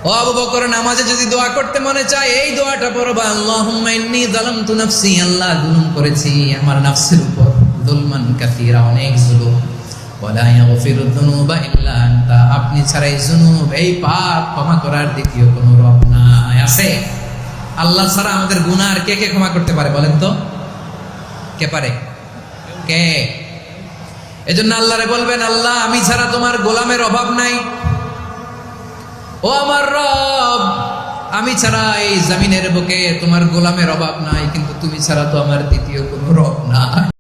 ও আবু বকর, নামাজে যদি দোয়া করতে মনে চায় এই দোয়াটা পড়বা, আল্লাহুম্মা ইন্নী যালামতু নাফসি, আল্লাহ জুলুম করেছি আমার নফসের উপর, যুলমান কাসীরা, অনেক জুলুম, ওয়ালা ইয়াগফিরুয যুনুবা ইল্লা আনতা, আপনি ছাড়া এই জুনুব, এই পাপ ক্ষমা করার দ্বিতীয় কোনো রব নাই। আছে? আল্লাহ ছাড়া আমাদের গুনাহ আর কে কে ক্ষমা করতে পারে বলেন তো? কে পারে? কে? এজন্য আল্লাহরে বলবেন, আল্লাহ আমি ছাড়া তোমার গোলামের অভাব নাই, ও আমার রব, আমি ছাড়া এই জমিনের বুকে তোমার গোলামের অভাব নাই, কিন্তু তুমি ছাড়া তো আমার দ্বিতীয় কোনো রব নাই।